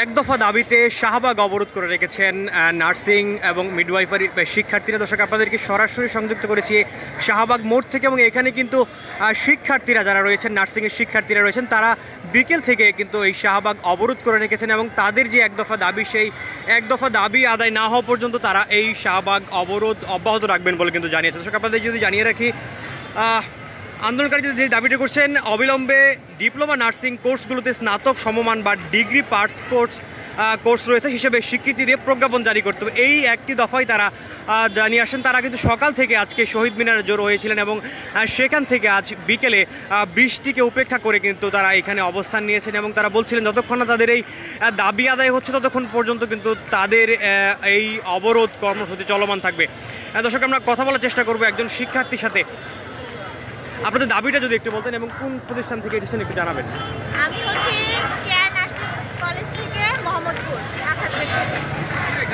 এক দফা দাবিতে শাহবাগ অবরোধ করে রেখেছেন নার্সিং এবং মিডওয়াইফারি শিক্ষার্থীরা। দর্শক, আপনাদেরকে সরাসরি সংযুক্ত করেছি শাহবাগ মোড় থেকে, এবং এখানে কিন্তু শিক্ষার্থীরা যারা রয়েছেন, নার্সিংয়ের শিক্ষার্থীরা রয়েছেন, তারা বিকেল থেকে কিন্তু এই শাহবাগ অবরোধ করে রেখেছেন এবং তাদের যে এক দফা দাবি, সেই এক দফা দাবি আদায় না হওয়া পর্যন্ত তারা এই শাহবাগ অবরোধ অব্যাহত রাখবেন বলে কিন্তু জানিয়েছে। দর্শক, আপনাদের যদি জানিয়ে রাখি, আন্দোলনকারীরা যে দাবিটা করছেন, অবিলম্বে ডিপ্লোমা নার্সিং কোর্সগুলোতে স্নাতক সমমান বা ডিগ্রি পার্টস কোর্স রয়েছে হিসেবে স্বীকৃতি দিয়ে প্রজ্ঞাপন জারি করতে হবে, এই একটি দফায় তারা জানিয়ে আসেন। তারা কিন্তু সকাল থেকে আজকে শহীদ মিনারে জড়ো হয়েছিলেন এবং সেখান থেকে আজ বিকেলে বৃষ্টিকে উপেক্ষা করে কিন্তু তারা এখানে অবস্থান নিয়েছেন এবং তারা বলছিলেন যতক্ষণ না তাদের এই দাবি আদায় হচ্ছে ততক্ষণ পর্যন্ত কিন্তু তাদের এই অবরোধ কর্মসূচি চলমান থাকবে। দর্শক, আমরা কথা বলার চেষ্টা করবো একজন শিক্ষার্থীর সাথে। আপনাদের দাবিটা যদি একটু বলতেন এবং কোন প্রতিষ্ঠান থেকে এসেছেন একটু জানাবেন। আমি হচ্ছে কেয়ার নার্সিং কলেজ থেকে মোহাম্মদপুর আসাদ থেকে।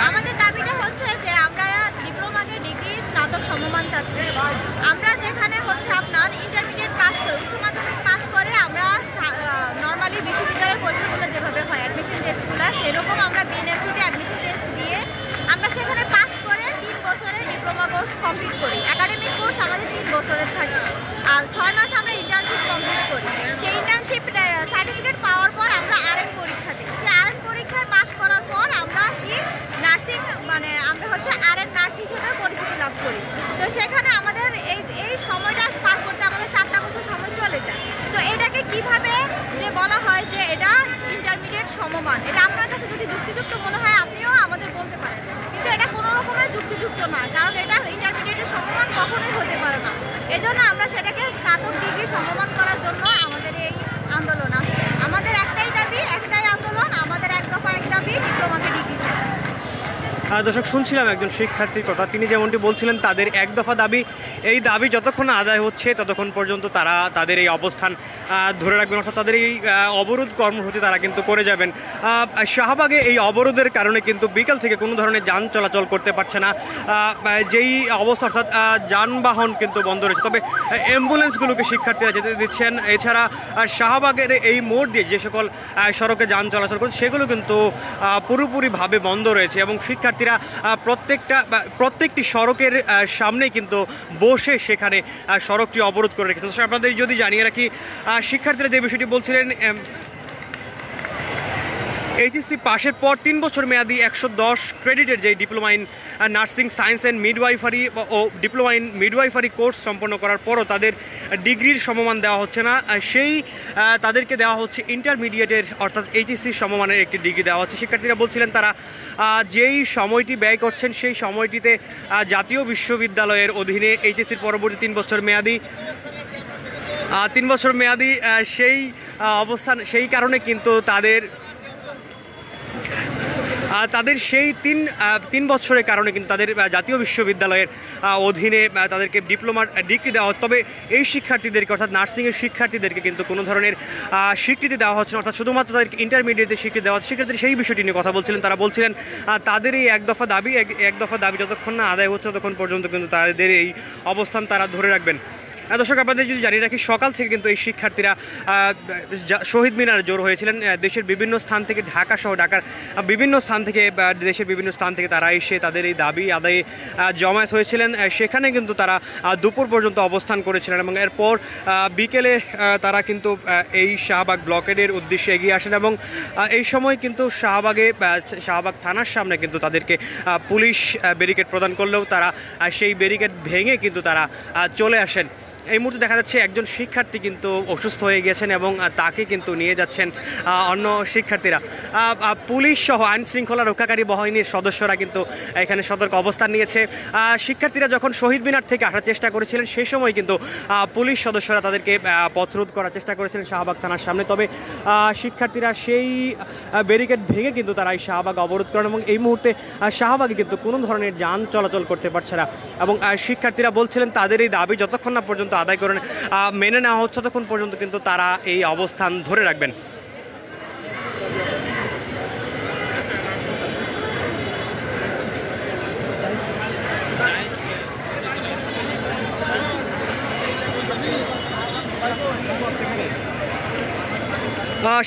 আমাদের দাবিটা হচ্ছে যে আমরা ডিপ্লোমাকে ডিগ্রি স্নাতক সমমান চাচ্ছি। আমরা যেখানে হচ্ছে আপনার ইন্টারমিডিয়েট পাস করে, উচ্চ মাধ্যমিক পাস করে আমরা নর্মালি বিশ্ববিদ্যালয়ের পরীক্ষাগুলো যেভাবে হয় অ্যাডমিশন টেস্টগুলো, সেরকম আমরা বিএনএফসিতে অ্যাডমিশন টেস্ট দিয়ে আমরা সেখানে পাস করে 3 বছরের ডিপ্লোমা কোর্স কমপ্লিট করি। একাডেমিক কোর্স আমাদের 3 বছরের থাকে, আর 6 মাস আমরা ইন্টার্নশিপ কমপ্লিট করি। সেই ইন্টার্নশিপ সার্টিফিকেট পাওয়ার পর আমরা আরএন পরীক্ষা দিই। সেই আরএন পরীক্ষায় পাস করার পর আমরা কি নার্সিং আমরা হচ্ছে আরএন নার্স হিসেবে পরিচিতি লাভ করি। তো সেখানে আমাদের এই সময়টা পার করতে আমাদের 4টা বছর সময় চলে যায়। তো এটাকে কিভাবে যে বলা হয় যে এটা ইন্টারমিডিয়েট সমমান, এটা আপনার কাছে যদি যুক্তিযুক্ত মনে হয় আপনিও আমাদের বলতে পারেন, কিন্তু এটা কোনো রকমের যুক্তিযুক্ত না, কারণ এটা ইন্টারমিডিয়েটের সমমান কখনোই হতে পারে না। এজন্য আমরা সেটাকে স্নাতক ডিগ্রি সমমান করার জন্য আমাদের এই আন্দোলন আছে। আমাদের একটাই দাবি, একটাই আন্দোলন, আমাদের এক দফা এক দাবি, ডিপ্লোমাকে ডিগ্রি চাই। দর্শক, শুনছিলাম একজন শিক্ষার্থীর কথা, তিনি যেমনটি বলছিলেন তাদের এক দফা দাবি, এই দাবি যতক্ষণ আদায় হচ্ছে ততক্ষণ পর্যন্ত তারা তাদের এই অবস্থান ধরে রাখবেন, অর্থাৎ তাদের এই অবরোধ কর্মসূচি তারা কিন্তু করে যাবেন। শাহবাগে এই অবরোধের কারণে কিন্তু বিকেল থেকে কোনো ধরনের যান চলাচল করতে পারছে না, যেই অবস্থা, অর্থাৎ যানবাহন কিন্তু বন্ধ রয়েছে। তবে অ্যাম্বুলেন্সগুলোকে শিক্ষার্থীরা যেতে দিচ্ছেন। এছাড়া শাহবাগের এই মোড় দিয়ে যে সকল সড়কে যান চলাচল করছে সেগুলো কিন্তু পুরোপুরিভাবে বন্ধ রয়েছে এবং শিক্ষার্থীরা প্রত্যেকটি সড়কের সামনে কিন্তু বসে সেখানে সড়কটি অবরোধ করে রেখেছে। আপনাদের যদি জানিয়ে রাখি, শিক্ষার্থীরা যে বিষয়টি বলছিলেন, এইচএসসি পাশের পর 3 বছর মেয়াদি 110 ক্রেডিটের যে diploma in nursing science and midwifery ও ডিপ্লোমা ইন মিডওয়াইফারি কোর্স সম্পন্ন করার পরও তাদের ডিগ্রির সমমান দেওয়া হচ্ছে না, সেই তাদেরকে দেওয়া হচ্ছে ইন্টারমিডিয়েটের অর্থাৎ এইচএসসির সমমানের একটি ডিগ্রি দেওয়া হচ্ছে। শিক্ষার্থীরা বলছিলেন তারা যেই সময়টি ব্যয় করছেন সেই সময়টিতে জাতীয় বিশ্ববিদ্যালয়ের অধীনে এইচএসসির পরবর্তী 3 বছর মেয়াদি সেই অবস্থান, সেই কারণে কিন্তু তাদের সেই তিন বছরের কারণে কিন্তু তাদের জাতীয় বিশ্ববিদ্যালয়ের অধীনে তাদেরকে ডিপ্লোমার ডিগ্রি দেওয়া। তবে এই শিক্ষার্থীদেরকে, অর্থাৎ নার্সিংয়ের শিক্ষার্থীদেরকে কিন্তু কোনো ধরনের স্বীকৃতি দেওয়া হচ্ছে না, অর্থাৎ শুধুমাত্র তাদেরকে ইন্টারমিডিয়েটের স্বীকৃতি দেওয়া হচ্ছে। শিক্ষার্থীরা সেই বিষয়টি নিয়ে কথা বলছিলেন। তারা বলছিলেন তাদের এই এক দফা দাবি যতক্ষণ না আদায় হচ্ছে ততক্ষণ পর্যন্ত কিন্তু তাদের এই অবস্থান তারা ধরে রাখবেন। দর্শক, আপনাদের যদি জানিয়ে রাখি, সকাল থেকে কিন্তু এই শিক্ষার্থীরা শহীদ মিনারে জড়ো হয়েছিলেন। দেশের বিভিন্ন স্থান থেকে, ঢাকা সহ ঢাকার বিভিন্ন স্থান থেকে, দেশের বিভিন্ন স্থান থেকে তারা এসে তাদের এই দাবি আদায়ে জমায়েত হয়েছিলেন। সেখানে কিন্তু তারা দুপুর পর্যন্ত অবস্থান করেছিলেন এবং এরপর বিকেলে তারা কিন্তু এই শাহবাগ ব্লকেডের উদ্দেশ্যে এগিয়ে আসেন এবং এই সময় কিন্তু শাহবাগ থানার সামনে কিন্তু তাদেরকে পুলিশ ব্যারিকেড প্রদান করলেও তারা সেই ব্যারিকেড ভেঙে কিন্তু তারা চলে আসেন। এই মুহূর্তে দেখা যাচ্ছে একজন শিক্ষার্থী কিন্তু অসুস্থ হয়ে গেছেন এবং তাকে কিন্তু নিয়ে যাচ্ছেন অন্য শিক্ষার্থীরা। পুলিশ সহ আইন শৃঙ্খলা রক্ষাকারী বাহিনীর সদস্যরা কিন্তু এখানে সতর্ক অবস্থান নিয়েছে। শিক্ষার্থীরা যখন শহীদ মিনার থেকে আসার চেষ্টা করেছিলেন সেই সময় কিন্তু পুলিশ সদস্যরা তাদেরকে পথরোধ করার চেষ্টা করেছিলেন শাহবাগ থানার সামনে। তবে শিক্ষার্থীরা সেই ব্যারিকেড ভেঙে কিন্তু তারা এই শাহবাগ অবরোধ করেন এবং এই মুহূর্তে শাহবাগে কিন্তু কোনো ধরনের যান চলাচল করতে পারছে না এবং শিক্ষার্থীরা বলছিলেন তাদের এই দাবি যতক্ষণ না পর্যন্ত আদায় করে মেনে নেওয়া হচ্ছে ততক্ষণ পর্যন্ত কিন্তু তারা এই অবস্থান ধরে রাখবেন।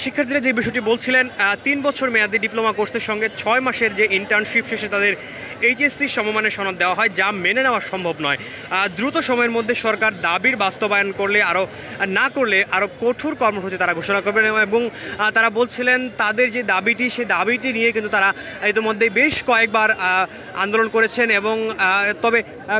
শিক্ষার্থীরা যে বিষয়টি বলছিলেন 3 বছর মেয়াদী ডিপ্লোমা কোর্সের সঙ্গে 6 মাসের যে ইন্টার্নশিপ শেষে তাদের এইচএসসি সমমানের সনদ দেওয়া হয়, যা মেনে নেওয়া সম্ভব নয়। দ্রুত সময়ের মধ্যে সরকার দাবির বাস্তবায়ন করলে আরও কঠোর কর্মসূচি তারা ঘোষণা করবেন এবং তারা বলছিলেন তাদের যে দাবিটি সেই দাবিটি নিয়ে কিন্তু তারা ইতিমধ্যে বেশ কয়েকবার আন্দোলন করেছেন এবং তবে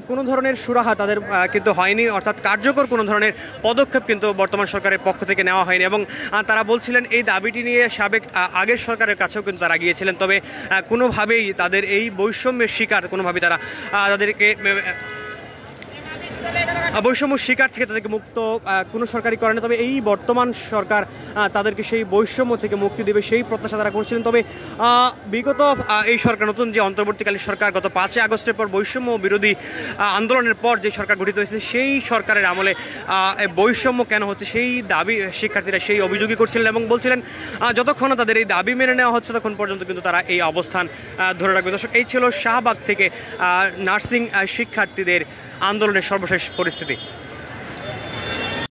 কোনো ধরনের সুরাহা তাদের কিন্তু হয়নি, অর্থাৎ কার্যকর কোনো ধরনের পদক্ষেপ কিন্তু বর্তমান সরকারের পক্ষ থেকে নেওয়া হয়নি এবং তারা বলছিলেন এই দাবিটি নিয়ে আগের সরকারের কাছেও কিন্তু তারা গিয়েছিলেন, তবে কোনোভাবেই তাদের এই বৈষম্যের শিকার কোনোভাবেই তাদেরকে বৈষম্য শিকার থেকে তাদেরকে মুক্ত কোনো সরকারই করে না। তবে এই বর্তমান সরকার তাদেরকে সেই বৈষম্য থেকে মুক্তি দেবে সেই প্রত্যাশা তারা করছিলেন। তবে বিগত এই সরকার, নতুন যে অন্তর্বর্তীকালীন সরকার, গত 5 আগস্টের পর বৈষম্য বিরোধী আন্দোলনের পর যে সরকার গঠিত হয়েছে সেই সরকারের আমলে বৈষম্য কেন হচ্ছে সেই দাবি শিক্ষার্থীরা সেই অভিযোগই করছিলেন এবং বলছিলেন যতক্ষণ তাদের এই দাবি মেনে নেওয়া হচ্ছে তখন পর্যন্ত কিন্তু তারা এই অবস্থান ধরে রাখবে। দর্শক, এই ছিল শাহবাগ থেকে নার্সিং শিক্ষার্থীদের আন্দোলনের সর্বশেষ পরিস্থিতি।